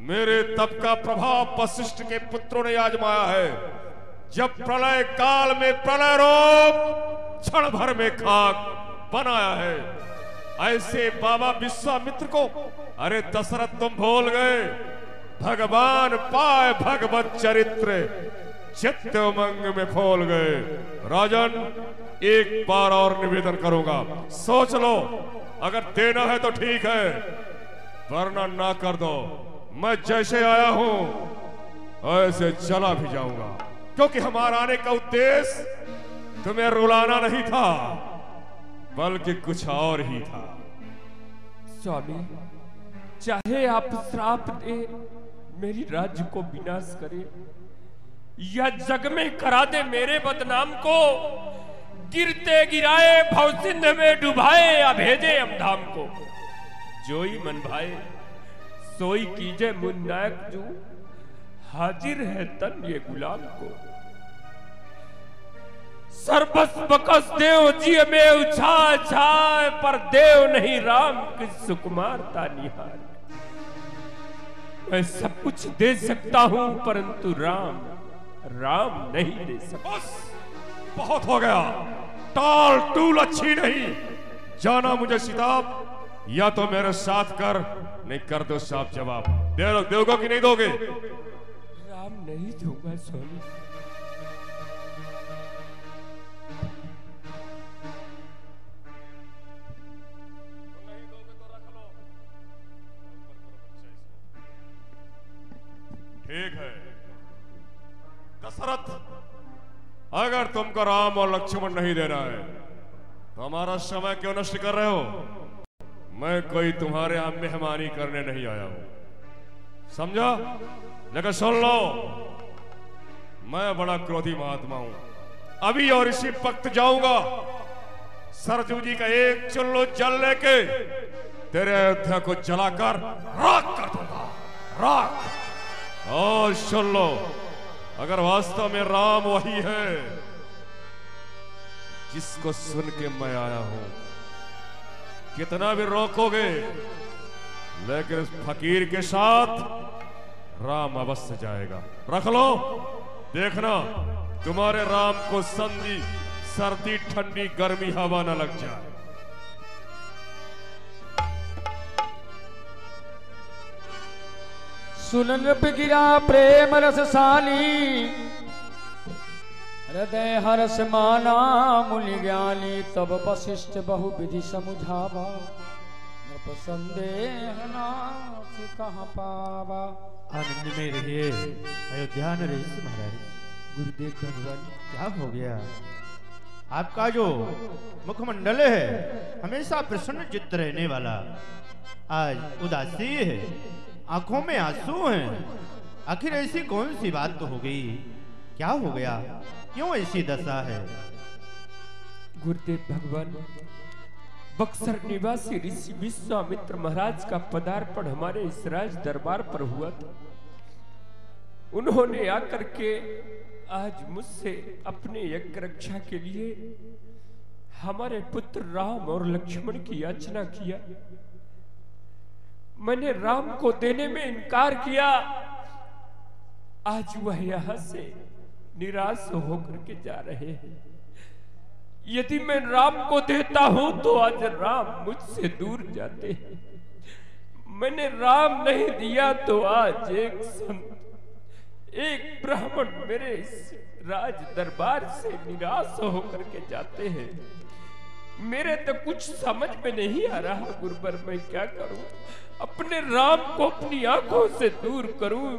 मेरे तप का प्रभाव वशिष्ठ के पुत्रों ने आजमाया है। जब प्रलय काल में प्रलय रूप क्षण भर में खाक बनाया है, ऐसे बाबा विश्वामित्र को अरे दशरथ तुम भूल गए। भगवान पाए भगवत चरित्र चित्त उमंग में फूल गए। राजन, एक बार और निवेदन करूंगा, सोच लो, अगर देना है तो ठीक है, वरना ना कर दो। मैं जैसे आया हूं ऐसे चला भी जाऊंगा, क्योंकि हमारा आने का उद्देश्य तुम्हें रुलाना नहीं था, बल्कि कुछ और ही था। स्वामी, चाहे आप श्राप दे मेरी राज्य को विनाश करे या जग में करा दे मेरे बदनाम को, गिरते गिराए भवसिंध में डुबाए या भेजे यमधाम को, जो ही मन भाए सोई कीजे मुन नायक जो, हाजिर है तन ये गुलाम को। सर्वस्व बकस देव जी में उछा छाए, पर देव नहीं राम की सुकुमारता निहार। मैं सब कुछ दे सकता हूं परंतु राम नहीं दे सकता। बहुत हो गया, टाल टूल अच्छी नहीं। जाना मुझे सिताब, या तो मेरे साथ कर, नहीं कर दो साफ जवाब। दोगे कि नहीं दोगे? राम नहीं दूंगा स्वामी। ठीक है दशरथ, अगर तुमको राम और लक्ष्मण नहीं देना है तो हमारा समय क्यों नष्ट कर रहे हो? मैं कोई तुम्हारे यहां मेहमानी करने नहीं आया हूं, समझा? लेकिन सुन लो, मैं बड़ा क्रोधी महात्मा हूं। अभी और इसी वक्त जाऊंगा, सरजू जी का एक चुल्लू जल लेके तेरे अयोध्या को जलाकर राख कर दूंगा, राख। और सुन लो, अगर वास्तव में राम वही है जिसको सुन के मैं आया हूं, कितना भी रोकोगे, लेकिन इस फकीर के साथ राम अवश्य जाएगा। रख लो, देखना तुम्हारे राम को संधि सर्दी ठंडी गर्मी हवा न लग जाए। सुनन गिरा प्रेम रस साली, हृदय हर्ष माना मुनि ज्ञानी, तब वशिष्ठ बहु विधि समुझावा, नृप संदेह नाथ कहाँ पावा। आनंद में रहिए अयोध्या नरेश महाराज। गुरुदेव भगवान, क्या हो गया? आपका जो मुखमंडल है हमेशा प्रसन्न चित्त रहने वाला, आज उदासी है, आंखों में आंसू हैं। आखिर ऐसी कौन सी बात तो हो गई? क्या हो गया? क्यों ऐसी दशा है? गुरुदेव भगवान, बक्सर निवासी ऋषि विश्वामित्र महाराज का पदार्पण हमारे इस राज दरबार पर हुआ था। उन्होंने आकर के आज मुझसे अपने यज्ञ रक्षा के लिए हमारे पुत्र राम और लक्ष्मण की याचना किया। मैंने राम को देने में इनकार किया। आज वह यहां से निराश होकर के जा रहे हैं। यदि मैं राम को देता हूं तो आज राम मुझसे दूर जाते हैं। मैंने राम नहीं दिया तो आज एक संत, एक ब्राह्मण मेरे इस राज दरबार से निराश होकर के जाते हैं। मेरे तो कुछ समझ में नहीं आ रहा गुरुवर, मैं क्या करूं? अपने राम को अपनी आंखों से दूर करूं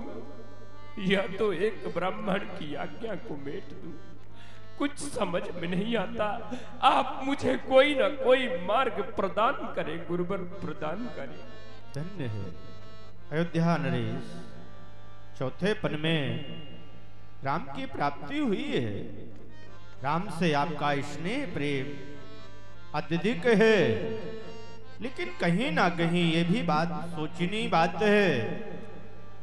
या तो एक ब्राह्मण की आज्ञा को मेट दूं? कुछ समझ में नहीं आता। आप मुझे कोई ना कोई मार्ग प्रदान करें गुरुवर, प्रदान करें। धन्य है अयोध्या नरेश, चौथे पन में राम की प्राप्ति हुई है। राम से आपका स्नेह प्रेम अत्यधिक है, लेकिन कहीं ना कहीं ये भी बात सोचनीय बात है,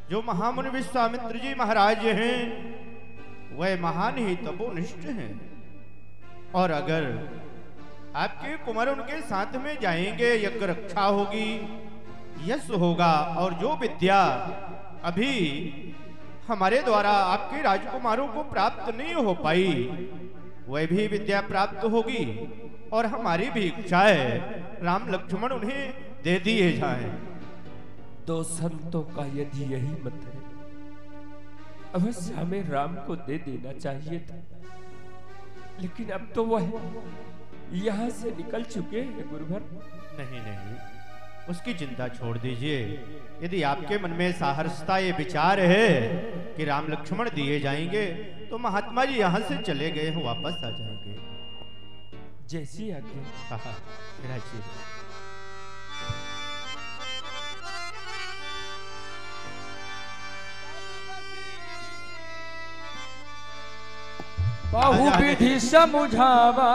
जो महामुनि विश्वामित्र जी महाराज हैं वह महान ही तपोनिष्ठ हैं, और अगर आपके कुंवर उनके साथ में जाएंगे, यज्ञ रक्षा होगी, यश होगा, और जो विद्या अभी हमारे द्वारा आपके राजकुमारों को प्राप्त नहीं हो पाई, वह भी विद्या प्राप्त होगी और हमारी भी इच्छा है राम लक्ष्मण उन्हें दे दिए जाएं। दो संतों का यदि यही मत है, अवश्य हमें राम को दे देना चाहिए था, लेकिन अब तो वह यहाँ से निकल चुके हैं गुरुवर। नहीं नहीं, उसकी चिंता छोड़ दीजिए। यदि आपके मन में सहर्षता ये विचार है कि राम लक्ष्मण दिए जाएंगे, तो महात्मा जी यहाँ से चले गए हैं, वापस आ जाएंगे। जैसी आज्ञा। हाँ, राजी। बहुविधि समझावा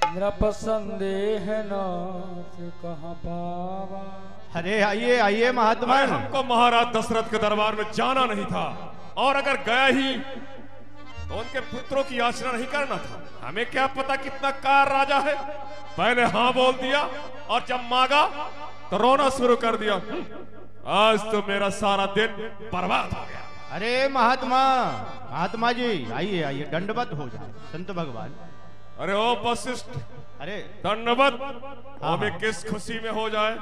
नृप संदेह नाथ कहाँ पावा। अरे आइए आइए महात्मा। हमको महाराज दशरथ के दरबार में जाना नहीं था, और अगर गया ही तो उनके पुत्रों की याचना नहीं करना था। हमें क्या पता कितना कार राजा है। पहले हाँ बोल दिया और जब मांगा तो रोना शुरू कर दिया। आज तो मेरा सारा दिन बर्बाद हो गया। अरे महात्मा जी आइए आइए, दंडवत हो जाए संत भगवान। अरे ओ वशिष्ठ, अरे दंडवत हाँ, हमें किस खुशी में हो जाए।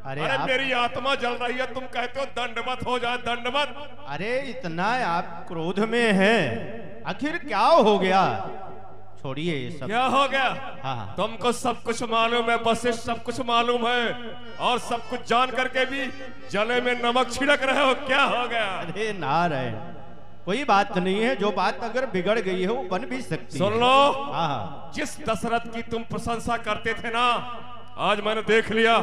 अरे मेरी आत्मा जल रही है, तुम कहते हो दंडवत हो जाए, दंडवत। अरे इतना आप क्रोध में हैं, आखिर क्या हो गया? छोड़िए ये सब। क्या हो गया? हाँ। तुमको सब कुछ मालूम है वशिष्ठ, सब कुछ मालूम है, और सब कुछ जान करके भी जले में नमक छिड़क रहे हो। क्या हो गया? अरे नारायण, कोई बात नहीं है। जो बात अगर बिगड़ गई है वो बन भी सकती है। सुन लो, हाँ। जिस दशरथ की तुम प्रशंसा करते थे ना, आज मैंने देख लिया।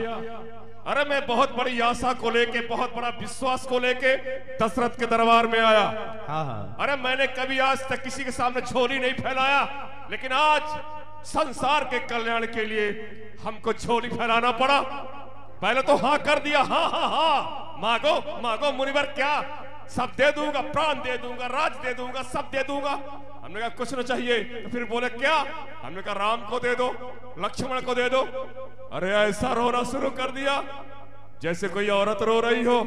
अरे मैं बहुत बड़ी आशा को लेके, बहुत बड़ा विश्वास को लेके दशरथ के दरबार में आया। हाँ हाँ। अरे मैंने कभी आज तक किसी के सामने झोली नहीं फैलाया, लेकिन आज संसार के कल्याण के लिए हमको झोली फैलाना पड़ा। पहले तो हाँ कर दिया, हाँ हाँ हाँ, मांगो मांगो मुनिवर, क्या सब दे दूंगा, प्राण दे दूंगा, राज दे दूंगा, सब दे दूंगा। हमने कहा कुछ न चाहिए, तो फिर बोले क्या? हमने कहा राम को दे दो, लक्ष्मण को दे दो। अरे ऐसा रोना शुरू कर दिया जैसे कोई औरत रो रही हो।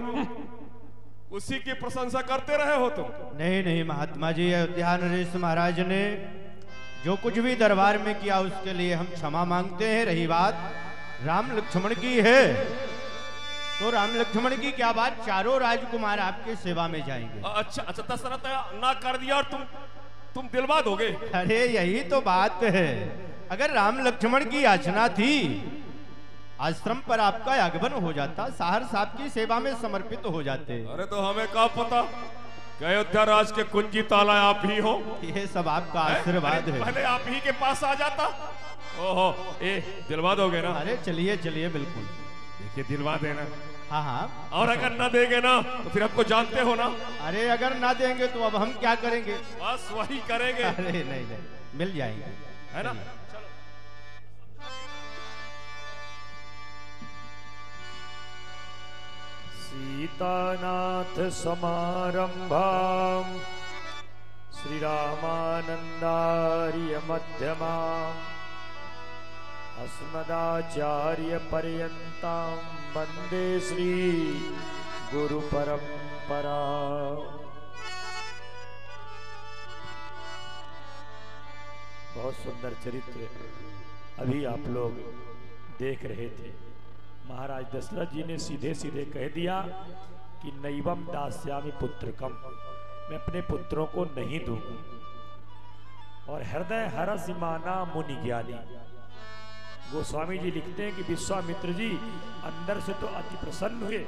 उसी की प्रशंसा करते रहे हो तुम। नहीं नहीं महात्मा जी, अयोध्या नरेश महाराज ने जो कुछ भी दरबार में किया उसके लिए हम क्षमा मांगते हैं। रही बात राम लक्ष्मण की है, तो राम लक्ष्मण की क्या बात, चारों राजकुमार आपके सेवा में जाएंगे। अच्छा अच्छा, दशरथ ना कर दिया और तुम दिलवाद हो गए। अरे यही तो बात है। अगर राम लक्ष्मण की याचना थी, आश्रम पर आपका आगमन हो जाता, सहर्ष आपकी सेवा में समर्पित हो जाते। अरे तो हमें क्या पता कि अयोध्या राज के कुंजी ताला आप ही हो। ये सब आपका आशीर्वाद है। पहले आप ही के पास आ जाता। ओहो, दिलवा दोगे ना? अरे चलिए चलिए, बिल्कुल देखिए दिलवा देना। हाँ हाँ। और अगर ना देंगे ना तो फिर आपको जानते हो ना। अरे अगर ना देंगे तो अब हम क्या करेंगे? बस वही करेंगे। अरे नहीं नहीं, मिल जाएंगे, है ना? सीतानाथ समारंभां श्री रामानंदार्य मध्यमाम् अस्मदाचार्य पर्यन्तां वन्दे श्री गुरु परंपरा। बहुत सुंदर चरित्र अभी आप लोग देख रहे थे। महाराज दशरथ जी ने सीधे सीधे कह दिया कि नैवम दास्यामि पुत्रकम, मैं अपने पुत्रों को नहीं दूंगा। और हृदय हरसिमाना मुनि ज्ञानी, गोस्वामी जी लिखते हैं कि विश्वामित्र जी अंदर से तो अति प्रसन्न हुए,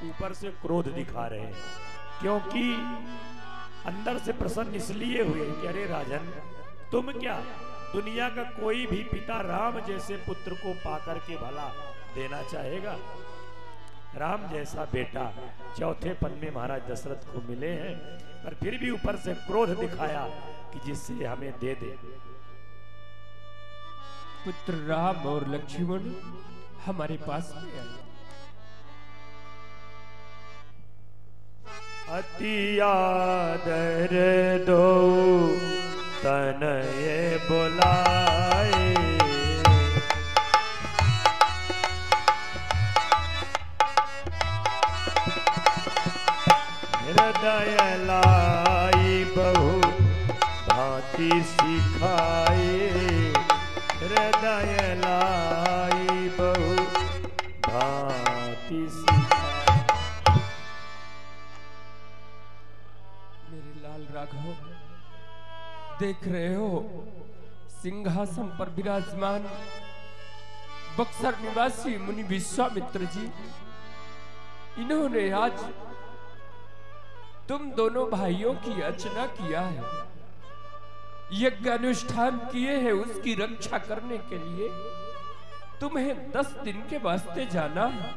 ऊपर से क्रोध दिखा रहे हैं। क्योंकि अंदर से प्रसन्न इसलिए हुए कि अरे राजन, तुम क्या दुनिया का कोई भी पिता राम जैसे पुत्र को पाकर के भला देना चाहेगा? राम जैसा बेटा चौथे पन में महाराज दशरथ को मिले हैं, पर फिर भी ऊपर से क्रोध दिखाया कि जिससे हमें दे दे। पुत्र राम और लक्ष्मण हमारे पास में आए। अति आदर दो तनये बुलाए, हृदय लाई बहु भांति सिखाए, हृदय लाई बहु भांति सिखाए। मेरे लाल राघव, देख रहे हो सिंहासन पर विराजमान बक्सर निवासी मुनि विश्वामित्र जी, इन्होंने आज तुम दोनों भाइयों की अर्चना किया है, यज्ञ अनुष्ठान किए हैं। उसकी रक्षा करने के लिए तुम्हें 10 दिन के वास्ते जाना है।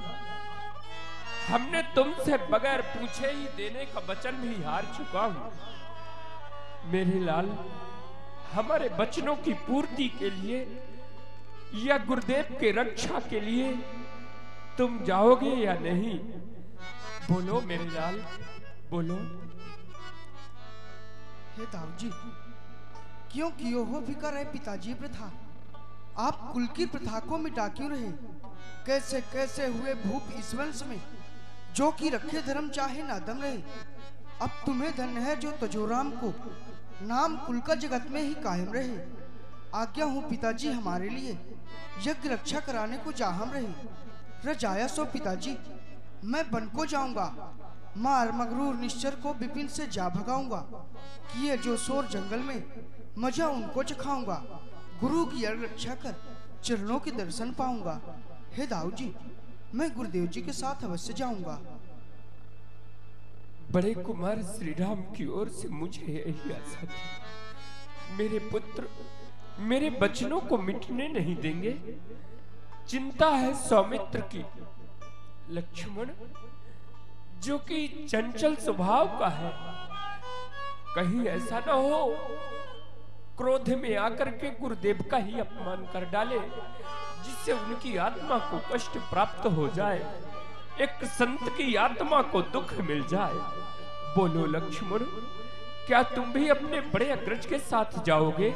हमने तुमसे बगैर पूछे ही देने का वचन भी हार चुका हूं। मेरे लाल, हमारे वचनों की पूर्ति के लिए या गुरुदेव के रक्षा के लिए तुम जाओगे या नहीं? बोलो मेरे लाल, बोलो। हे दाऊ जी, क्यों कियो हो फिकर है पिताजी प्रथा? आप कुल की प्रथा को मिटा क्यों रहे? कैसे कैसे हुए भूप इस वंश में, जो कि रखे धर्म चाहे नादम रहे। अब तुम्हें धन्य है जो तजोराम को नाम कुल का जगत में ही कायम रहे। आज्ञा हो पिताजी हमारे लिए, यज्ञ रक्षा कराने को जाहम रहे। रजाया सो पिताजी, मैं वन को जाऊंगा, मार मगरूर निश्चर को विपिन से जा भगाऊंगा। किए जो शोर जंगल में, मजा उनको चखाऊंगा। गुरु की रक्षा कर चरणों के दर्शन पाऊंगा। हे दाऊ जी, मैं गुरुदेव जी के साथ अवश्य जाऊंगा। बड़े कुमार श्री राम की ओर से मुझे यही आशा थी। मेरे पुत्र मेरे वचनों को मिटने नहीं देंगे। चिंता है सौमित्र की। लक्ष्मण, जो कि चंचल स्वभाव का है, कहीं ऐसा ना हो क्रोध में आकर के गुरुदेव का ही अपमान कर डाले, जिससे उनकी आत्मा को कष्ट प्राप्त हो जाए, एक संत की आत्मा को दुख मिल जाए। बोलो लक्ष्मण, क्या तुम भी अपने बड़े अग्रज के साथ जाओगे?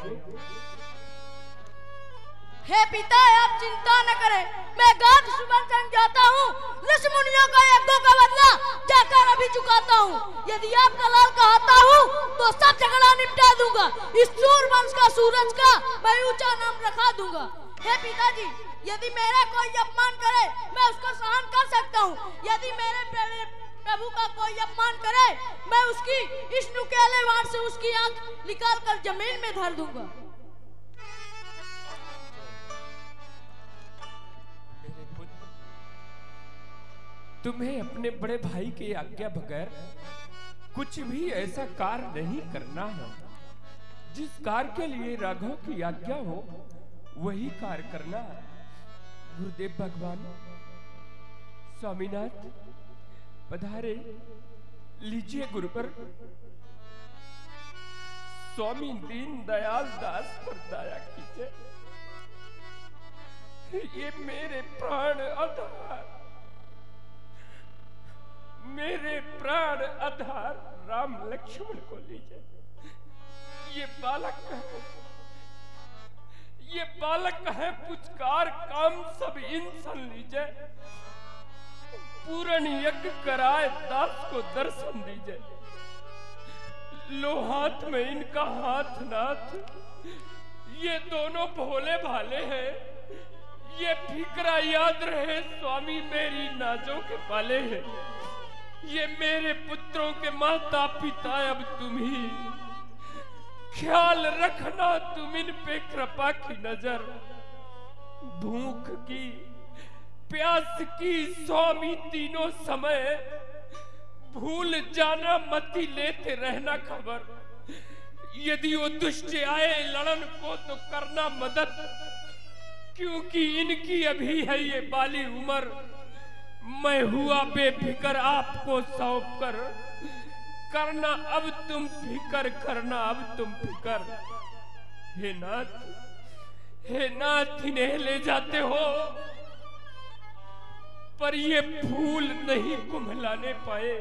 हे पिता, आप चिंता न करें, मैं गांठ सुबह जाता हूँ। ऋषि मुनियों का यज्ञों का बदला जाकर अभी चुकाता हूँ। यदि आपका लाल कहता हूँ तो सब झगड़ा निपटा दूंगा। इस सूर वंश का, सूरज का मैं ऊंचा नाम रखा दूंगा। हे पिताजी, यदि मेरा कोई अपमान करे मैं उसका सहन कर सकता हूँ। यदि मेरे प्रभु का कोई अपमान करे मैं उसकी इस नुकेले वार से उसकी आंख निकाल कर जमीन में धर दूंगा। तुम्हें अपने बड़े भाई के आज्ञा बगैर कुछ भी ऐसा कार्य नहीं करना है। जिस कार्य के लिए राघव की आज्ञा हो वही कार्य करना है। गुरुदेव भगवान, स्वामीनाथ पधारे, लीजिए गुरु पर। स्वामी दीन दयाल दास पर दया कीजिए। ये मेरे प्राण आधार, मेरे प्राण आधार राम लक्ष्मण को लीजिए। ये बालक है पुचकार काम सब इंसान लीजिए। पूर्ण यज्ञ कराए दास को दर्शन दीजिए। लो हाथ में इनका हाथ नाथ, ये दोनों भोले भाले हैं। ये फिक्रा याद रहे स्वामी मेरी नाजों के पाले हैं। ये मेरे पुत्रों के माता पिता, अब तुम ही ख्याल रखना, तुम इन पे कृपा की नजर। भूख की प्यास की स्वामी तीनों समय, भूल जाना मती लेते रहना खबर। यदि वो दुष्ट आए लड़न को तो करना मदद, क्योंकि इनकी अभी है ये बाली उम्र। मैं हुआ बेफिकर आपको सौंप कर, करना अब तुम फिकर, करना अब तुम फिकर। हे नाथ इन्हें ले जाते हो, पर ये फूल नहीं कुम्हलाने पाए।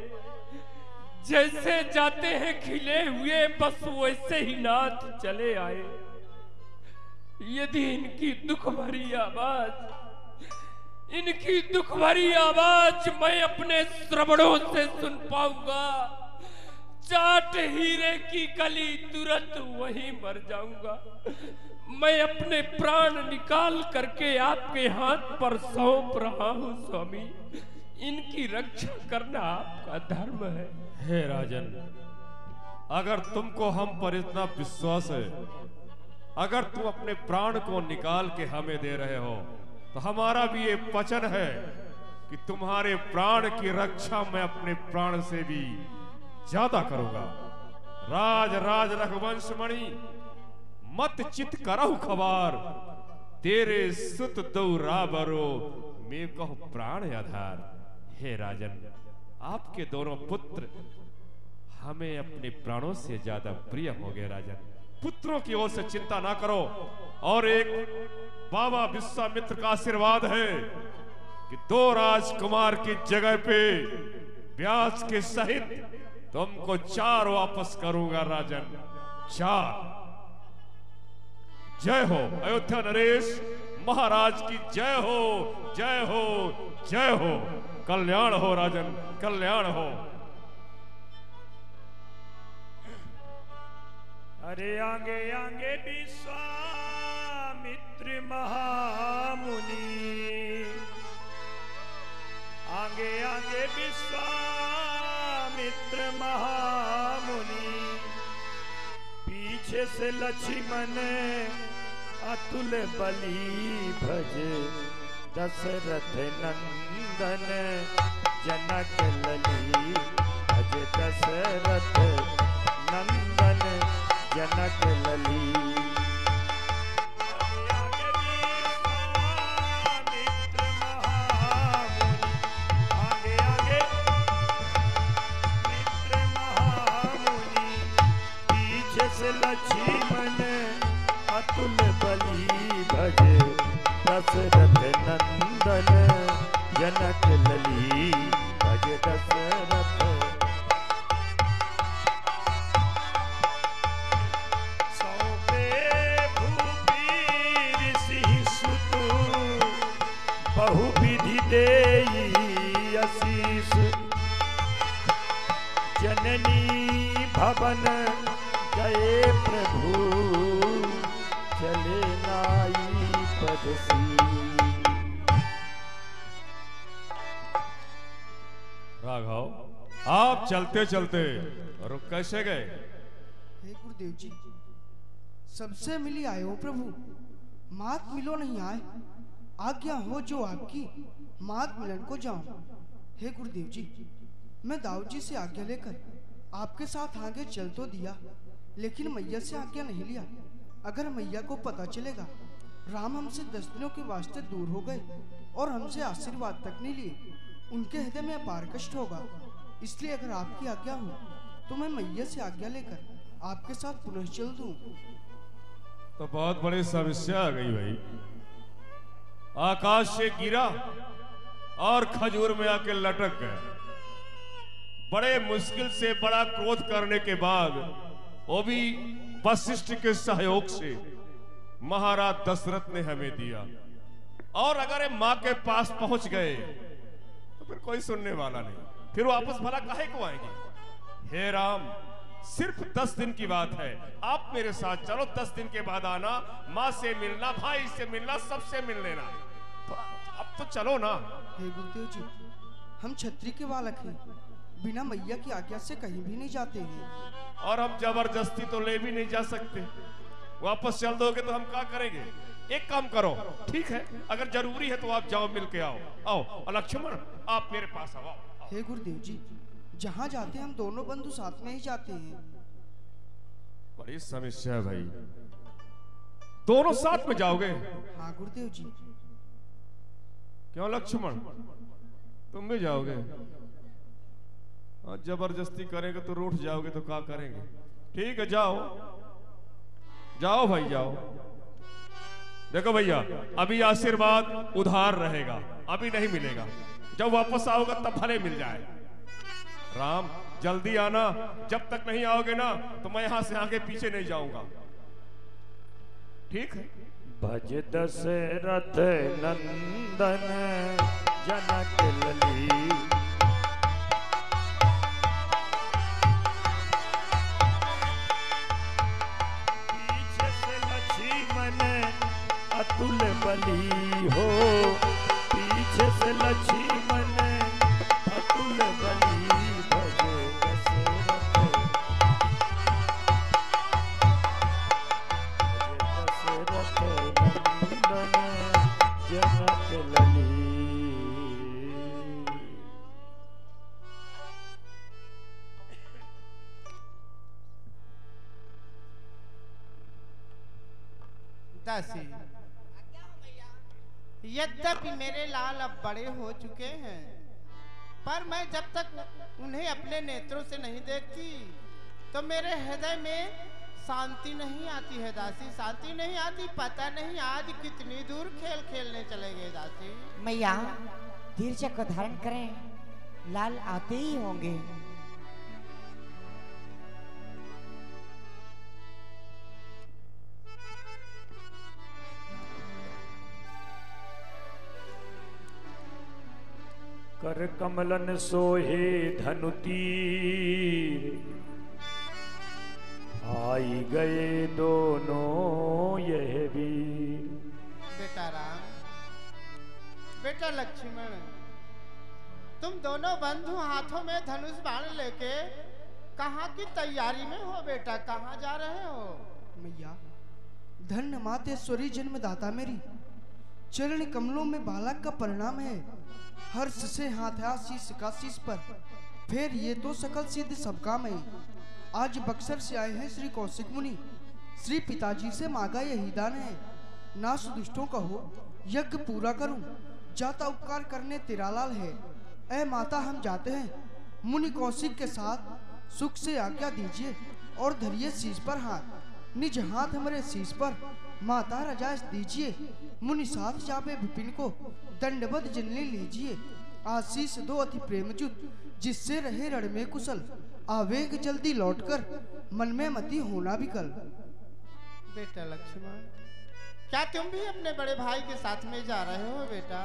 जैसे जाते हैं खिले हुए, बस वैसे ही नाथ चले आए। यदि इनकी दुख भरी आवाज मैं अपने श्रवणों से सुन पाऊंगा चाट हीरे की कली तुरंत वहीं मर जाऊंगा। मैं अपने प्राण निकाल करके आपके हाथ पर सौंप रहा हूं स्वामी। इनकी रक्षा करना आपका धर्म है। हे राजन, अगर तुमको हम पर इतना विश्वास है, अगर तुम अपने प्राण को निकाल के हमें दे रहे हो, तो हमारा भी ये वचन है कि तुम्हारे प्राण की रक्षा मैं अपने प्राण से भी ज्यादा करूंगा। राज रघुवंश मणि मत चित करहु खबार, तेरे सुत दो राबरो में कहो प्राण आधार। हे राजन, आपके दोनों पुत्र हमें अपने प्राणों से ज्यादा प्रिय हो गए। राजन, पुत्रों की ओर से चिंता ना करो। और एक बाबा विश्वामित्र का आशीर्वाद है कि 2 राजकुमार की जगह पे व्यास के सहित तुमको 4 वापस करूंगा। राजन, 4। जय हो अयोध्या नरेश महाराज की जय हो, जय हो, जय हो। कल्याण हो राजन, कल्याण हो। अरे आगे आगे विश्वामित्र महामुनि, आगे आगे विश्वामित्र महामुनि, पीछे से लक्ष्मण अतुल बलि भज, दशरथ नंदन जनक लली भज, दशरथ नंदन जनक लली। आगे आगे मित्र महामुनि, पीछे से लक्ष्मण अतुल बलि भज, दशरथ नंदन जनक लली भज, दशरथ। बहुविधि देई आशीष, जननी भवन गए प्रभु, चले नाई पदसी। राघव, आप चलते चलते रुक कैसे गए? हे गुरुदेव जी, सबसे मिली आए हो प्रभु, मात मिलो नहीं आए। आज्ञा हो जो आपकी, मात मिलन को जाऊं। हे गुरुदेव जी, मैं दाऊद जी से आज्ञा लेकर आपके साथ आगे चल तो दिया, लेकिन मैया से आज्ञा नहीं लिया। अगर मैया को पता चलेगा राम हमसे 10 दिनों के वास्ते दूर हो गए और हमसे आशीर्वाद तक नहीं लिए, उनके हृदय में अपार कष्ट होगा। इसलिए अगर आपकी आज्ञा हो तो मैं मैया से आज्ञा लेकर आपके साथ पुनः चल दूं। तो बहुत बड़ी समस्या आ गई भाई। आकाश से गिरा और खजूर में आके लटक गया। बड़े मुश्किल से बड़ा क्रोध करने के बाद, वो भी वशिष्ठ के सहयोग से महाराज दशरथ ने हमें दिया। और अगर ये मां के पास पहुंच गए तो फिर कोई सुनने वाला नहीं, फिर वापस भला काहे को आएंगे। हे राम, सिर्फ 10 दिन की बात है, आप मेरे साथ चलो। 10 दिन के बाद आना, माँ से मिलना, भाई से मिलना, सबसे मिल लेना। तो अब तो चलो ना। हे गुरुदेव जी, हम क्षत्रिय के बालक हैं, बिना मैया की आज्ञा से कहीं भी नहीं जाते हैं। और हम जबरदस्ती तो ले भी नहीं जा सकते। वापस चल दोगे तो हम क्या करेंगे? एक काम करो, ठीक है, अगर जरूरी है तो आप जाओ, मिल के आओ। आओ और लक्ष्मण, आप मेरे पास आओ। हे गुरुदेव जी, जहाँ जाते हम दोनों बंधु साथ में ही जाते हैं। बड़ी समस्या है भाई, दोनों साथ में जाओगे? हाँ गुरुदेव जी। क्यों लक्ष्मण, तुम भी जाओगे? जबरदस्ती करेंगे तो रूठ जाओगे तो क्या करेंगे? ठीक है, जाओ जाओ भाई जाओ। देखो भैया, अभी आशीर्वाद उधार रहेगा, अभी नहीं मिलेगा। जब वापस आओगे तब भले मिल जाए। राम, जल्दी आना, जब तक नहीं आओगे ना तो मैं यहां से आगे पीछे नहीं जाऊंगा। ठीक है? भज दशरथ नंदन जनक लली, दासी, यद्यपि मेरे लाल अब बड़े हो चुके हैं, पर मैं जब तक उन्हें अपने नेत्रों से नहीं देखती तो मेरे हृदय में शांति नहीं आती है दासी, शांति नहीं आती। पता नहीं आज कितनी दूर खेल खेलने चले गए दासी। मैया धीरज को धारण करें, लाल आते ही होंगे। कर कमलन सोहे धनु तीर, आई गए दोनों यह वीर। बेटा राम, बेटा लक्ष्मण, तुम दोनों बंधु हाथों में धनुष बाण लेके कहाँ की तैयारी में हो बेटा? कहाँ जा रहे हो? मैया, धन्य मातेश्वरी जन्मदाता मेरी, चरण कमलों में बालक का परिणाम है। हर्ष से हाथ शीश का शीश पर, फिर ये तो सकल सिद्ध सब काम है। आज बक्सर से आए हैं श्री कौशिक मुनि, श्री पिताजी से मांगा यही दान है। नाश दुष्टों का हो, यज्ञ पूरा करूं, जाता उपकार करने तेरा लाल है। ऐ माता, हम जाते हैं। मुनि कौशिक के साथ सुख से आज्ञा दीजिए और धरिए शीश पर हाथ। निज हाथ हमारे शीश पर माता रजाइश दीजिए। मुनि साथ जापे विपिन को दंडवत जननी लीजिए। आशीष दो अति प्रेमजुत, जिससे रहे रण में कुशल। आवेग जल्दी लौटकर, मन में मति होना विकल। बेटा लक्ष्मण, क्या तुम भी अपने बड़े भाई के साथ में जा रहे हो बेटा?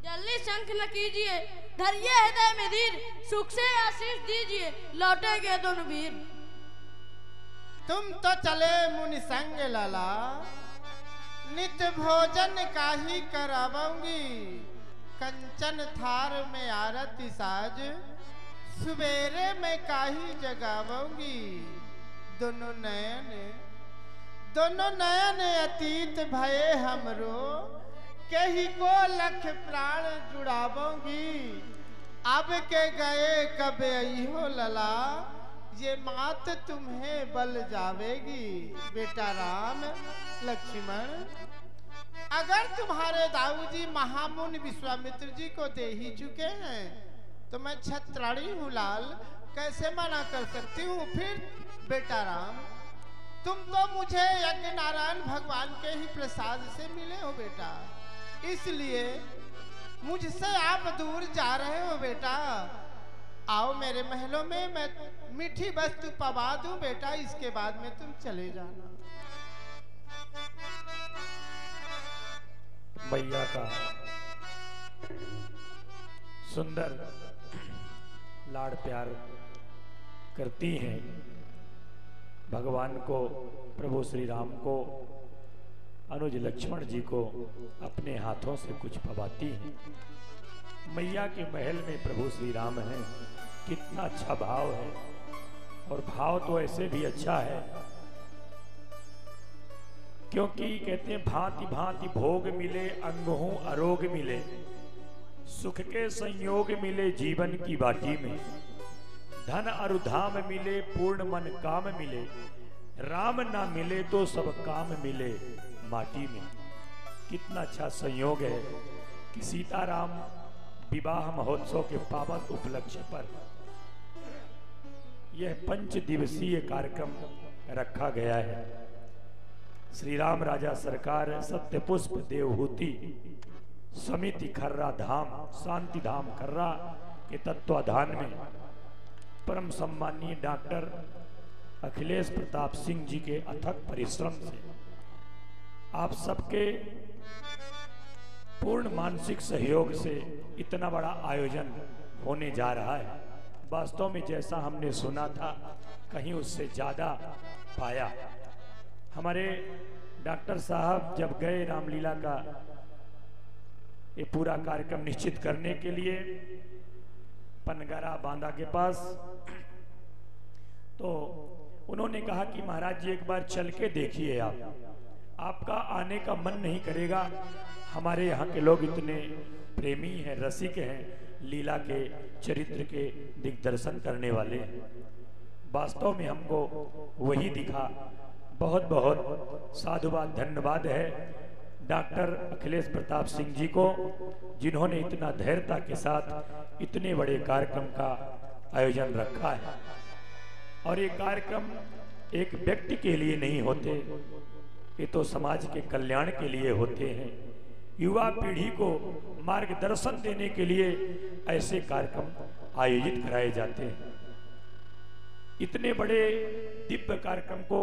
जल्दी शंख न कीजिए, धरिए हृदय में धीर। सुख से आशीष दीजिए, लौटेंगे दोनों वीर। तुम तो चले मुनि संग लाला, नित्य भोजन का ही कराऊंगी। कंचन थार में आरती साज, सुबेरे में काही जगाऊंगी। दोनों नयन अतीत भये हमरो, कहीं को लख प्राण जुड़ाऊंगी। अब के गए कब आई हो लला, ये मात तुम्हें बल जावेगी। बेटा राम लक्ष्मण, अगर तुम्हारे दाऊजी महामुनि विश्वामित्र जी को दे ही चुके हैं तो मैं छत्राणी हूँ लाल, कैसे मना कर सकती हूँ फिर? बेटा राम, तुम तो मुझे यज्ञ नारायण भगवान के ही प्रसाद से मिले हो बेटा, इसलिए मुझसे आप दूर जा रहे हो बेटा। आओ मेरे महलों में, मैं मीठी वस्तु पवा दूं बेटा, इसके बाद में तुम चले जाना। मैया का सुंदर लाड़ प्यार करती हैं, भगवान को, प्रभु श्री राम को, अनुज लक्ष्मण जी को अपने हाथों से कुछ पवाती हैं। मैया के महल में प्रभु श्री राम हैं, कितना अच्छा भाव है। और भाव तो ऐसे भी अच्छा है क्योंकि कहते हैं भांति भांति भोग मिले, अंगहूं अरोग मिले, सुख के संयोग मिले जीवन की बाटी में। धन और धाम मिले, पूर्ण मन काम मिले, राम ना मिले तो सब काम मिले माटी में। कितना अच्छा संयोग है कि सीताराम विवाह महोत्सव के पावन उपलक्ष्य पर यह 5 दिवसीय कार्यक्रम रखा गया है। श्री राम राजा सरकार सत्यपुष्प देवहूति समिति खर्रा धाम, शांति धाम खर्रा के तत्वाधान में परम सम्मानीय डॉक्टर अखिलेश प्रताप सिंह जी के अथक परिश्रम से आप सबके पूर्ण मानसिक सहयोग से इतना बड़ा आयोजन होने जा रहा है। वास्तव में जैसा हमने सुना था, कहीं उससे ज्यादा पाया। हमारे डॉक्टर साहब जब गए रामलीला का ये पूरा कार्यक्रम निश्चित करने के लिए पनगरा बांदा के पास, तो उन्होंने कहा कि महाराज जी एक बार चल के देखिए, आपका आने का मन नहीं करेगा। हमारे यहाँ के लोग इतने प्रेमी हैं, रसिक हैं, लीला के चरित्र के दिग्दर्शन करने वाले हैं। वास्तव में हमको वही दिखा। बहुत बहुत साधुवाद धन्यवाद है डॉक्टर अखिलेश प्रताप सिंह जी को, जिन्होंने इतना धैर्यता के साथ इतने बड़े कार्यक्रम का आयोजन रखा है। और ये कार्यक्रम एक व्यक्ति के लिए नहीं होते, ये तो समाज के कल्याण के लिए होते हैं। युवा पीढ़ी को मार्गदर्शन देने के लिए ऐसे कार्यक्रम आयोजित कराए जाते हैं। इतने बड़े दिव्य कार्यक्रम को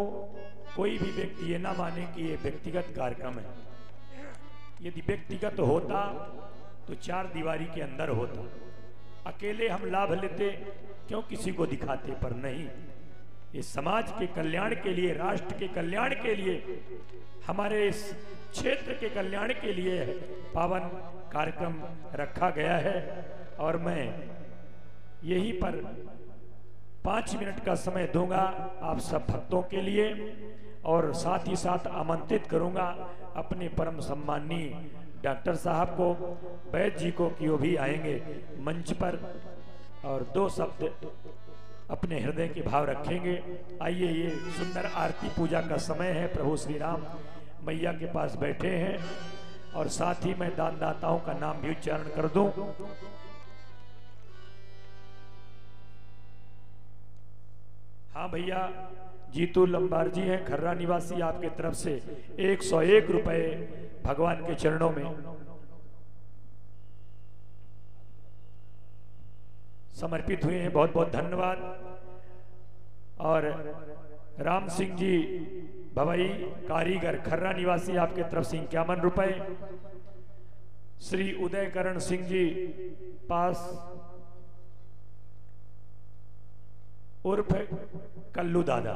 कोई भी व्यक्ति ये ना माने कि ये व्यक्तिगत कार्यक्रम है। यदि व्यक्तिगत होता तो चार दीवारी के अंदर होता, अकेले हम लाभ लेते क्यों किसी को दिखाते, पर नहीं, ये समाज के कल्याण के लिए, राष्ट्र के कल्याण के लिए, हमारे इस क्षेत्र के कल्याण के लिए पावन कार्यक्रम रखा गया है। और मैं यहीं पर 5 मिनट का समय दूंगा आप सब भक्तों के लिए, और साथ ही साथ आमंत्रित करूंगा अपने परम सम्माननीय डॉक्टर साहब को, वैद्य जी को कि वो भी आएंगे मंच पर और 2 शब्द अपने हृदय के भाव रखेंगे। आइए, ये सुंदर आरती पूजा का समय है। प्रभु श्री राम मैया के पास बैठे हैं, और साथ ही मैं दानदाताओं का नाम भी उच्चारण कर दूं। हाँ भैया, जीतू लंबार जी हैं, खर्रा निवासी, आपके तरफ से 101 रुपए भगवान के चरणों में समर्पित हुए हैं। बहुत बहुत धन्यवाद। और राम सिंह जी भवई कारीगर, खर्रा निवासी, आपके तरफ से 51 रुपए। श्री उदयकरण सिंह जी पास उर्फ कल्लू दादा,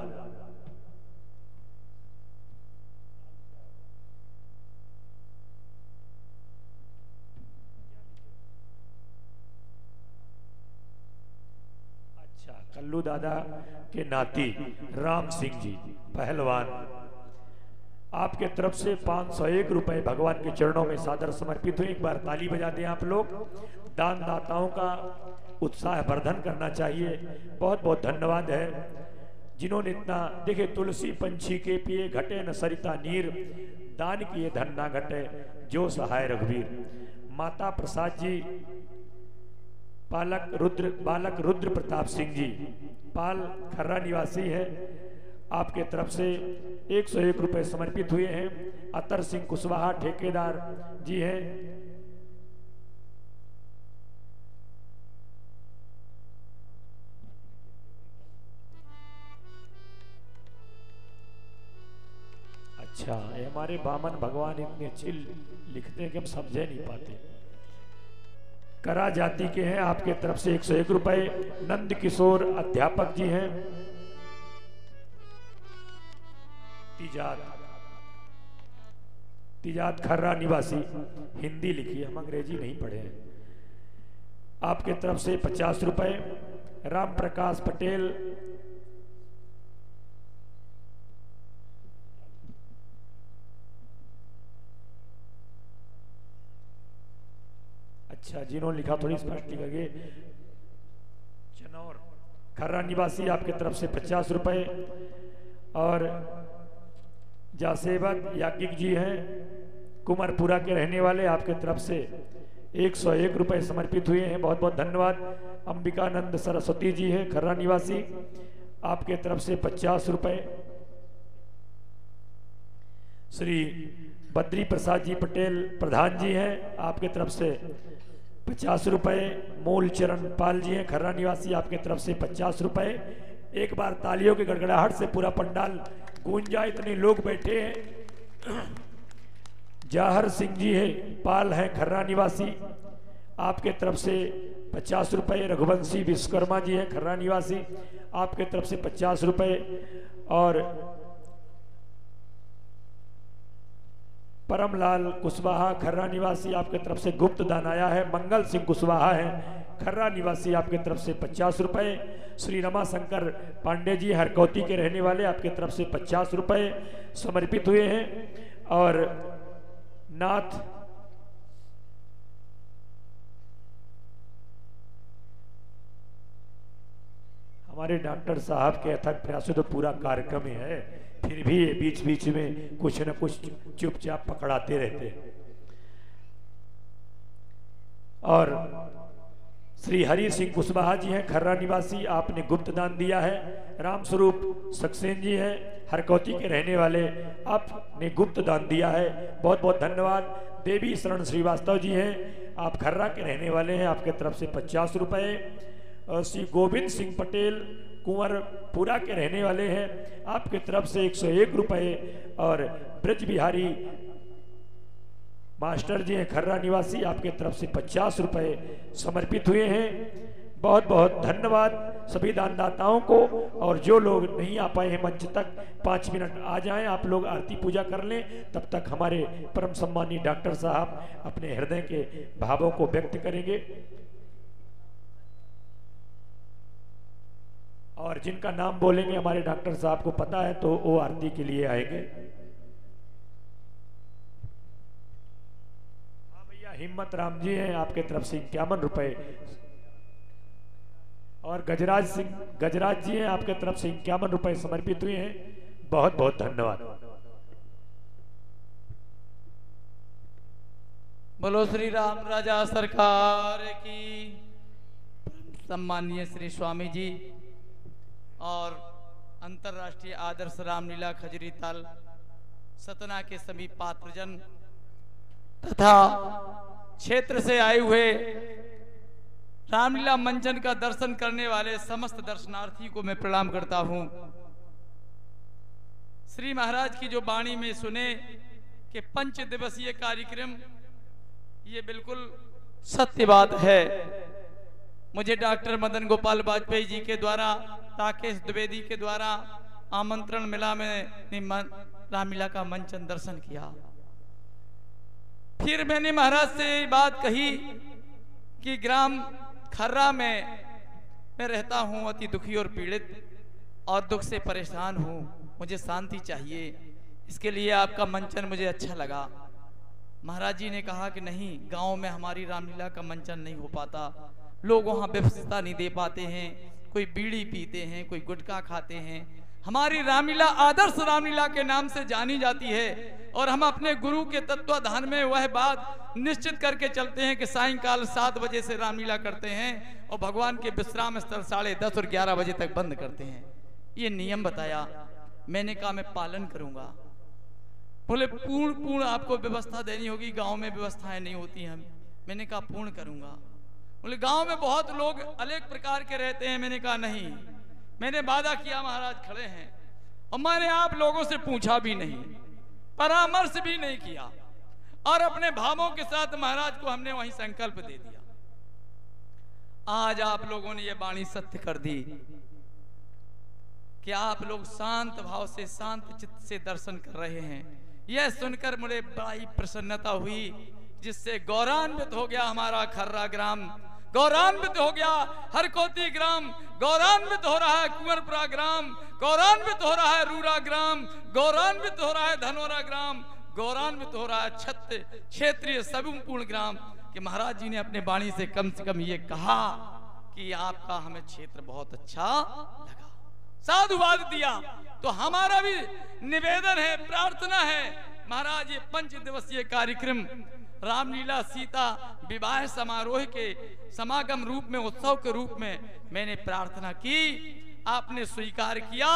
अच्छा, कल्लू दादा के नाती राम सिंह जी पहलवान, आपके तरफ से 501 रुपए भगवान के चरणों में सादर समर्पित हुए। एक बार ताली बजा दें आप लोग। दानदाताओं का उत्साह वर्धन करना चाहिए। बहुत बहुत धन्यवाद है जिन्होंने इतना, देखे, तुलसी पंछी के पिए घटे न सरिता नीर, दान किए धन ना घटे जो सहाय रघुवीर। माता प्रसाद जी, बालक रुद्र प्रताप सिंह जी पाल, खर्रा निवासी है, आपके तरफ से 101 रुपए समर्पित हुए हैं। अतर सिंह कुशवाहा ठेकेदार जी हैं। अच्छा, ये हमारे बामन भगवान इतने अच्छे लिखते हैं कि हम समझे नहीं पाते। करा जाति के हैं, आपके तरफ से 101 रुपए। नंद किशोर अध्यापक जी हैं, तिजात खर्रा निवासी, हिंदी लिखी, हम अंग्रेजी नहीं पढ़े हैं, आपके तरफ से 50 रुपए। राम प्रकाश पटेल, अच्छा, जिन्होंने लिखा थोड़ी स्पष्ट लिखेंगे, चनौर खर्रा निवासी, आपके तरफ से 50 रुपए। और जासेवक याज्ञिक जी हैं, कुमारपुरा के रहने वाले, आपके तरफ से 101 रुपए समर्पित हुए हैं। बहुत बहुत धन्यवाद। अंबिकानंद सरस्वती जी हैं, खर्रा निवासी, आपके तरफ से 50 रुपए। श्री बद्री प्रसाद जी पटेल प्रधान जी हैं, आपके तरफ से 50 रुपए। मूल चरण पाल जी हैं, खर्रा निवासी, आपके तरफ से 50 रुपए। एक बार तालियों की गड़गड़ाहट से पूरा पंडाल गूंज जाए, इतने लोग बैठे हैं। जाहर सिंह जी है, पाल हैं, खर्रा निवासी, आपके तरफ से 50 रुपए। रघुवंशी विश्वकर्मा जी हैं, खर्रा निवासी, आपके तरफ से 50 रुपए। और परमलाल कुशवाहा, खर्रा निवासी, आपके तरफ से गुप्त दान आया है। मंगल सिंह कुशवाहा हैं, खर्रा निवासी, आपके तरफ से 50 रुपए। श्री रमाशंकर पांडे जी हरकौती के रहने वाले, आपके तरफ से 50 रुपए समर्पित हुए हैं। और नाथ हमारे डॉक्टर साहब के अथक प्रयास से तो पूरा कार्यक्रम ही है, फिर भी ये बीच बीच में कुछ न कुछ चुपचाप पकड़ाते रहते हैं। और श्री हरि सिंह कुशवाहा जी हैं, खर्रा निवासी, आपने गुप्त दान दिया है। राम स्वरूप सक्सेन जी हैं, हरकौती के रहने वाले, आपने गुप्त दान दिया है, बहुत बहुत धन्यवाद। देवी शरण श्रीवास्तव जी हैं, आप खर्रा के रहने वाले हैं, आपके तरफ से 50 रुपये। और श्री गोविंद सिंह पटेल कुंवरपुरा के रहने वाले हैं, आपके तरफ से 101 रुपये। और ब्रज बिहारी मास्टर जी हैं, खर्रा निवासी, आपके तरफ से 50 रुपये समर्पित हुए हैं। बहुत बहुत धन्यवाद सभी दानदाताओं को। और जो लोग नहीं आ पाए हैं मंच तक, 5 मिनट आ जाएं, आप लोग आरती पूजा कर लें, तब तक हमारे परम सम्मानी डॉक्टर साहब अपने हृदय के भावों को व्यक्त करेंगे। और जिनका नाम बोलेंगे हमारे डॉक्टर साहब को पता है तो वो आरती के लिए आएंगे। हाँ भैया, हिम्मत राम जी हैं, आपके तरफ से 51 रुपये। और गजराज जी हैं, आपके तरफ से 51 रुपये समर्पित हुए हैं, बहुत बहुत धन्यवाद। बोलो श्री राम राजा सरकार की। सम्माननीय श्री स्वामी जी और अंतर्राष्ट्रीय आदर्श रामलीला खजरी ताल सतना के सभी पात्रजन तथा क्षेत्र से आए हुए रामलीला मंचन का दर्शन करने वाले समस्त दर्शनार्थी को मैं प्रणाम करता हूं। श्री महाराज की जो वाणी में सुने कि 5 दिवसीय कार्यक्रम, ये बिल्कुल सत्य बात है। मुझे डॉक्टर मदन गोपाल वाजपेयी जी के द्वारा, राकेश द्विवेदी के द्वारा आमंत्रण मिला, मैंने रामलीला का मंचन दर्शन किया। फिर मैंने महाराज से बात कही कि ग्राम खर्रा में मैं रहता हूं, अति दुखी और पीड़ित और दुख से परेशान हूं, मुझे शांति चाहिए, इसके लिए आपका मंचन मुझे अच्छा लगा। महाराज जी ने कहा कि नहीं, गांव में हमारी रामलीला का मंचन नहीं हो पाता, लोग वहां व्यवस्था नहीं दे पाते हैं, कोई बीड़ी पीते हैं, कोई गुटखा खाते हैं। हमारी रामलीला आदर्श रामलीला के नाम से जानी जाती है और हम अपने गुरु के तत्वाधान में वह बात निश्चित करके चलते हैं कि सायंकाल 7 बजे से रामलीला करते हैं और भगवान के विश्राम स्थल 10:30 और 11 बजे तक बंद करते हैं। ये नियम बताया, मैंने कहा मैं पालन करूंगा। बोले पूर्ण आपको व्यवस्था देनी होगी, गांव में व्यवस्थाएं नहीं होती हैं। मैंने कहा पूर्ण करूंगा। बोले गांव में बहुत लोग अनेक प्रकार के रहते हैं। मैंने कहा नहीं, मैंने वादा किया, महाराज खड़े हैं, और मैंने आप लोगों से पूछा भी नहीं, परामर्श भी नहीं किया, और अपने भावों के साथ महाराज को हमने वहीं संकल्प दे दिया। आज आप लोगों ने ये वाणी सत्य कर दी कि आप लोग शांत भाव से, शांत चित्त से दर्शन कर रहे हैं। यह सुनकर मुझे बड़ी प्रसन्नता हुई, जिससे गौरवान्वित हो गया हमारा खर्रा ग्राम, गौरवान्वित हो गया हरकोती ग्राम, गौरवान्वित हो रहा है कुंवरपुरा ग्राम, गौरवान्वित हो रहा है रूरा ग्राम, गौरवान्वित हो रहा है धनोरा ग्राम, गौरवान्वित हो रहा है क्षेत्रीय संपूर्ण ग्राम। कि महाराज जी ने अपने वाणी से कम ये कहा कि आपका हमें क्षेत्र बहुत अच्छा लगा, साधुवाद दिया। तो हमारा भी निवेदन है, प्रार्थना है, महाराज ये 5 दिवसीय कार्यक्रम रामलीला सीता विवाह समारोह के समागम रूप में, उत्सव के रूप में मैंने प्रार्थना की, आपने स्वीकार किया।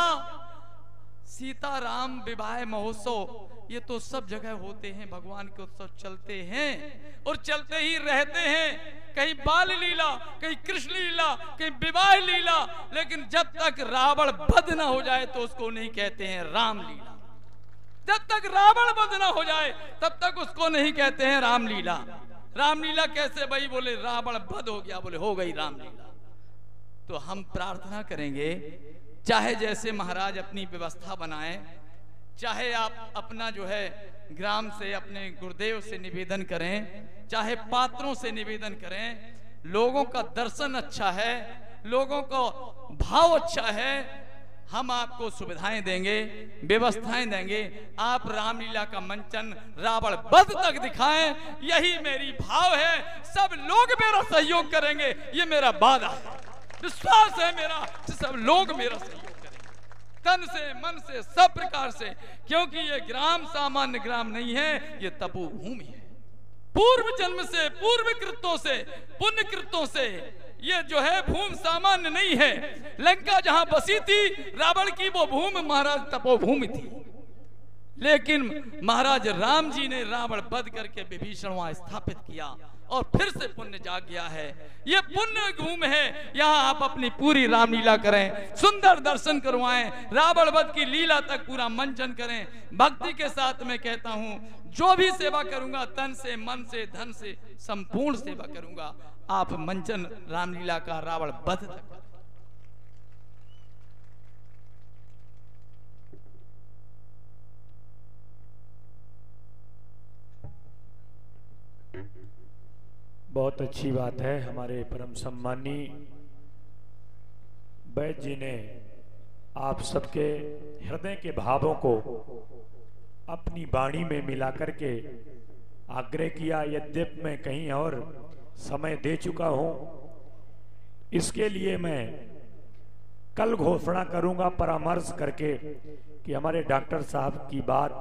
सीता राम विवाह महोत्सव ये तो सब जगह होते हैं, भगवान के उत्सव चलते हैं और चलते ही रहते हैं। कहीं बाल लीला, कहीं कृष्ण लीला, कहीं विवाह लीला, लेकिन जब तक रावण वध न हो जाए तो उसको नहीं कहते हैं रामलीला। जब तक रावण वध न हो जाए तब तक उसको नहीं कहते हैं रामलीला। रामलीला कैसे भाई? बोले रावण वध हो गया, बोले हो गई रामलीला। तो हम प्रार्थना करेंगे, चाहे जैसे महाराज अपनी व्यवस्था बनाए, चाहे आप अपना जो है ग्राम से, अपने गुरुदेव से निवेदन करें, चाहे पात्रों से निवेदन करें, लोगों का दर्शन अच्छा है, लोगों को भाव अच्छा है, हम आपको सुविधाएं देंगे, व्यवस्थाएं देंगे। आप रामलीला का मंचन रावण वध तक दिखाएं, यही मेरी भाव है। सब लोग मेरा सहयोग करेंगे, ये मेरा वादा है। विश्वास है मेरा कि सब लोग मेरा सहयोग करेंगे, तन से मन से सब प्रकार से, क्योंकि ये ग्राम सामान्य ग्राम नहीं है, ये तपोभूमि है। पूर्व जन्म से, पूर्व कृत्यों से, पुण्य कृत्यों से ये जो है भूमि सामान्य नहीं है। लंका जहां बसी थी रावण की, वो भूमि महाराज तपोभूमि थी, लेकिन महाराज राम जी ने रावण वध करके विभीषण वहां स्थापित किया और फिर से पुण्य जाग गया है। ये पुण्य भूमि है, यहाँ आप अपनी पूरी रामलीला करें, सुंदर दर्शन करवाएं, रावण वध की लीला तक पूरा मंचन करें। भक्ति के साथ मैं कहता हूं, जो भी सेवा करूंगा तन से, मन से, धन से संपूर्ण सेवा करूंगा। आप मंचन रामलीला का रावण वध तक बहुत अच्छी बात है। हमारे परम सम्मानी वैद्य जी ने आप सबके हृदय के भावों को अपनी वाणी में मिला करके आग्रह किया। यद्यपि मैं कहीं और समय दे चुका हूं, इसके लिए मैं कल घोषणा करूंगा परामर्श करके कि हमारे डॉक्टर साहब की बात,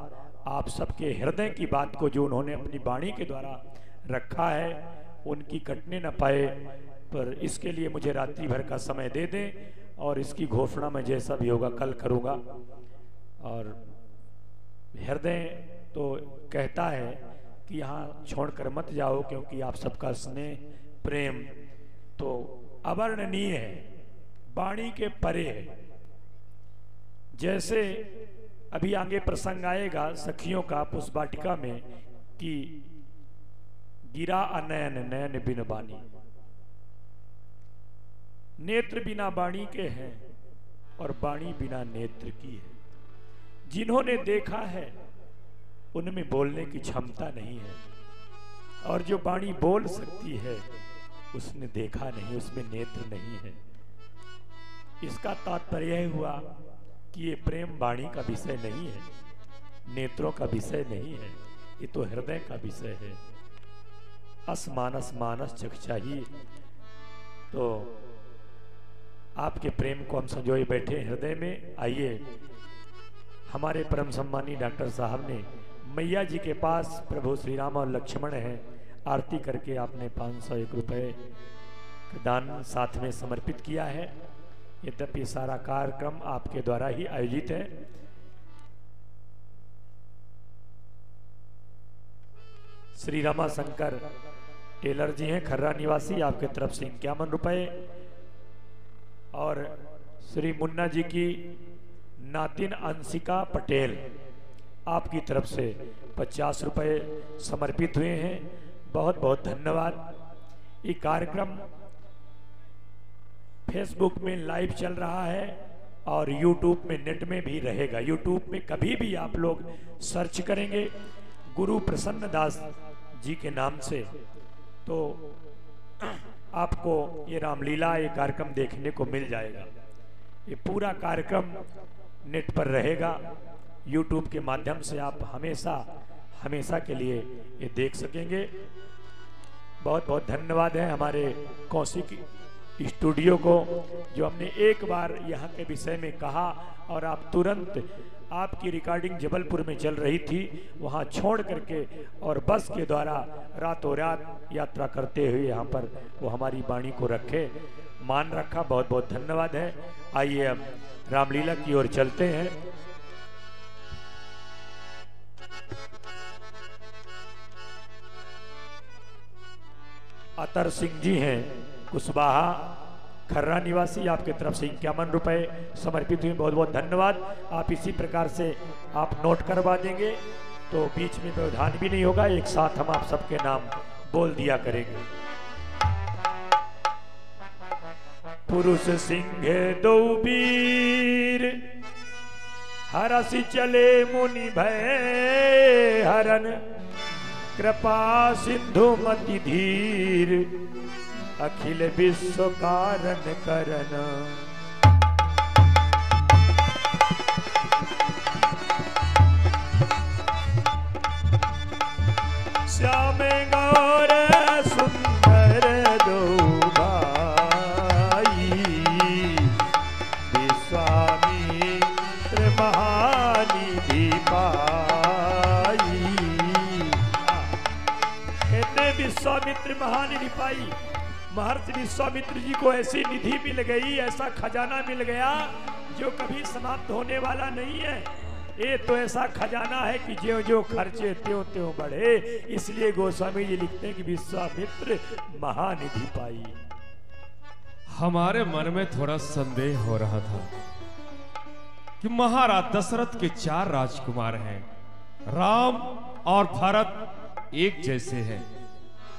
आप सबके हृदय की बात को जो उन्होंने अपनी वाणी के द्वारा रखा है, उनकी कटने न पाए। पर इसके लिए मुझे रात्रि भर का समय दे दें और इसकी घोषणा मैं जैसा भी होगा कल करूंगा। और हृदय तो कहता है कि यहाँ छोड़कर मत जाओ, क्योंकि आप सबका स्नेह प्रेम तो अवर्णनीय है, वाणी के परे है। जैसे अभी आगे प्रसंग आएगा सखियों का पुष्पवाटिका में कि गिरा अनयन नयन बिन बानी, नेत्र बिना वाणी के हैं और वाणी बिना नेत्र की है। जिन्होंने देखा है उनमें बोलने की क्षमता नहीं है, और जो वाणी बोल सकती है उसने देखा नहीं, उसमें नेत्र नहीं है। इसका तात्पर्य हुआ कि ये प्रेम वाणी का विषय नहीं है, नेत्रों का विषय नहीं है, ये तो हृदय का विषय है। असमानस मानस चखचाही। तो आपके प्रेम को हम संजोए बैठे हृदय में। आइए, हमारे परम सम्मानी डॉक्टर साहब ने मैया जी के पास प्रभु श्री राम और लक्ष्मण हैं, आरती करके आपने 501 रुपये का दान साथ में समर्पित किया है। यद्यपि सारा कार्यक्रम आपके द्वारा ही आयोजित है। श्री रमा शंकर टेलर जी हैं, खर्रा निवासी, आपके तरफ से 51 रुपये। और श्री मुन्ना जी की नातिन अंशिका पटेल, आपकी तरफ से 50 रुपये समर्पित हुए हैं। बहुत बहुत धन्यवाद। ये कार्यक्रम फेसबुक में लाइव चल रहा है और यूट्यूब में, नेट में भी रहेगा। यूट्यूब में कभी भी आप लोग सर्च करेंगे गुरु प्रसन्न दास जी के नाम से, तो आपको ये रामलीला, ये कार्यक्रम देखने को मिल जाएगा। ये पूरा कार्यक्रम नेट पर रहेगा, यूट्यूब के माध्यम से आप हमेशा हमेशा के लिए ये देख सकेंगे। बहुत बहुत धन्यवाद है हमारे कौशिक स्टूडियो को, जो हमने एक बार यहाँ के विषय में कहा और आप तुरंत, आपकी रिकॉर्डिंग जबलपुर में चल रही थी, वहाँ छोड़ करके और बस के द्वारा रातों रात यात्रा करते हुए यहाँ पर वो हमारी वाणी को रखे, मान रखा। बहुत बहुत धन्यवाद है। आइए अब रामलीला की ओर चलते हैं। अतर सिंह जी हैं कुशवाहा, खर्रा निवासी, आपके तरफ से 51 रुपये समर्पित हुए। बहुत बहुत धन्यवाद। आप इसी प्रकार से आप नोट करवा देंगे तो बीच में व्यवधान भी नहीं होगा, एक साथ हम आप सबके नाम बोल दिया करेंगे। पुरुष सिंह दो वीर, हरसि चले मुनि भय हरन, कृपा सिंधु मति धीर, अखिल विश्व कारण करन। श्याम गौर सुंदर दो भाई, विश्वामित्र महानिधि पाई। महर्षि विश्वामित्र जी को ऐसी निधि मिल गई, ऐसा खजाना मिल गया जो कभी समाप्त होने वाला नहीं है। ये तो ऐसा खजाना है कि जो जो खर्चे त्यों त्यों बढ़े। इसलिए गोस्वामी जी लिखते हैं कि विश्वामित्र महानिधि पाई। हमारे मन में थोड़ा संदेह हो रहा था कि महाराज दशरथ के 4 राजकुमार हैं, राम और भरत एक जैसे हैं,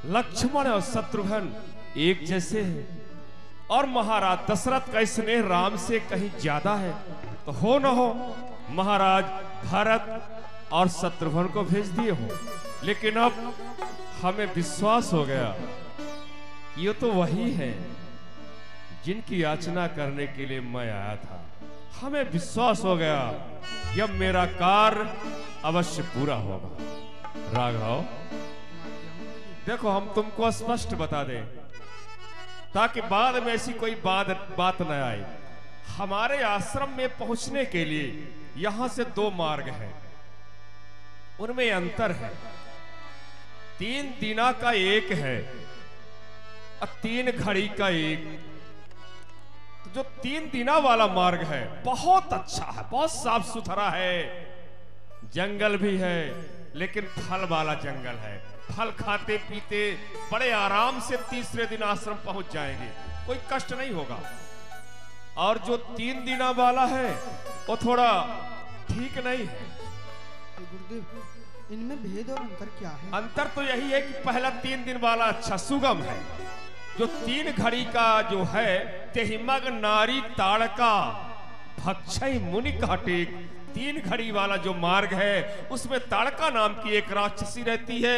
लक्ष्मण और शत्रुघ्न एक जैसे हैं, और महाराज दशरथ का स्नेह राम से कहीं ज्यादा है। तो हो न हो महाराज भरत और शत्रुघ्न को भेज दिए हो। लेकिन अब हमें विश्वास हो गया ये तो वही है जिनकी याचना करने के लिए मैं आया था। हमें विश्वास हो गया कि अब मेरा कार्य अवश्य पूरा होगा। राघव देखो, हम तुमको स्पष्ट बता दें ताकि बाद में ऐसी कोई बात न आए। हमारे आश्रम में पहुंचने के लिए यहां से 2 मार्ग हैं, उनमें अंतर है। 3 दिना का एक है और 3 घड़ी का एक। तो जो 3 दिना वाला मार्ग है बहुत अच्छा है, बहुत साफ सुथरा है, जंगल भी है लेकिन फल वाला जंगल है। फल खाते पीते बड़े आराम से तीसरे दिन आश्रम पहुंच जाएंगे, कोई कष्ट नहीं होगा। और जो 3 दिना वाला है वो थोड़ा ठीक नहीं है। गुरुदेव, इनमें भेद और अंतर क्या है? अंतर तो यही है कि पहला 3 दिन वाला अच्छा सुगम है। जो 3 घड़ी का जो है तेहिमग नारी ताड़का भक्षय मुनि काटेक, 3 घड़ी वाला जो मार्ग है उसमें ताड़का नाम की एक राक्षसी रहती है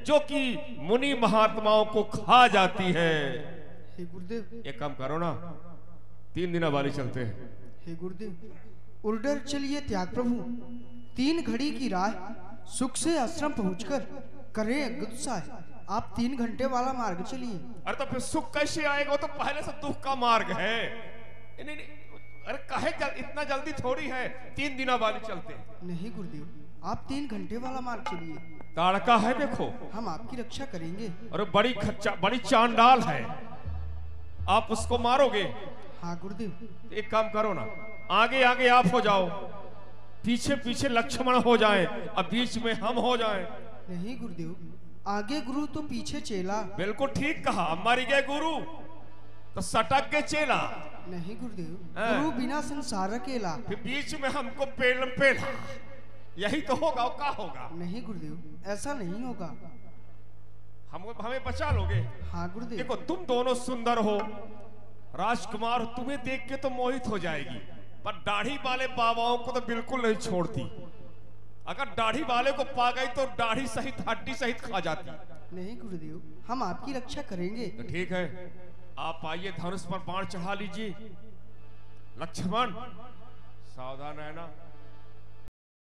जो कि मुनि महात्माओं को खा जाती है। हे गुरुदेव, एक काम करो ना, 3 दिना वाली चलते हैं। हे गुरुदेव, उर्डर चलिए त्याग प्रभु। 3 घड़ी की राह सुख से आश्रम पहुंचकर करें गुस्सा है। आप 3 घंटे वाला मार्ग चलिए। अरे तो फिर सुख कैसे आएगा? तो पहले से दुख का मार्ग है। नहीं, अरे काहे इतना जल्दी थोड़ी है, 3 दिना वाली चलते हैं। नहीं गुरुदेव, आप 3 घंटे वाला मार्ग चलिए। ताड़का है देखो, हम आपकी रक्षा करेंगे। अरे बड़ी चांडाल है, आप उसको मारोगे? हाँ गुरुदेव। एक काम करो ना, आगे आगे आप हो जाओ, पीछे पीछे लक्ष्मण हो जाएं, अब बीच में हम हो जाएं। नहीं गुरुदेव, आगे गुरु तो पीछे चेला। बिल्कुल ठीक कहा, मर गए गुरु तो सटक के चेला। नहीं गुरुदेव, गुरु बिना संसार अकेला। फिर बीच में हमको पेड़ा, यही तो होगा। क्या होगा? नहीं गुरुदेव, ऐसा नहीं होगा। हमें बचा लोगे? हाँ गुरुदेव। देखो, तुम दोनों सुंदर हो, राजकुमार हो, तुम्हें देख के तो मोहित हो जाएगी, पर दाढ़ी वाले बाबाओं को तो बिल्कुल नहीं छोड़ती। अगर दाढ़ी वाले को पा गई तो दाढ़ी सहित हड्डी सहित खा जाती। नहीं गुरुदेव, हम आपकी रक्षा करेंगे। तो ठीक है, आप आइए, धनुष पर बाण चढ़ा लीजिए। लक्ष्मण सावधान रहना।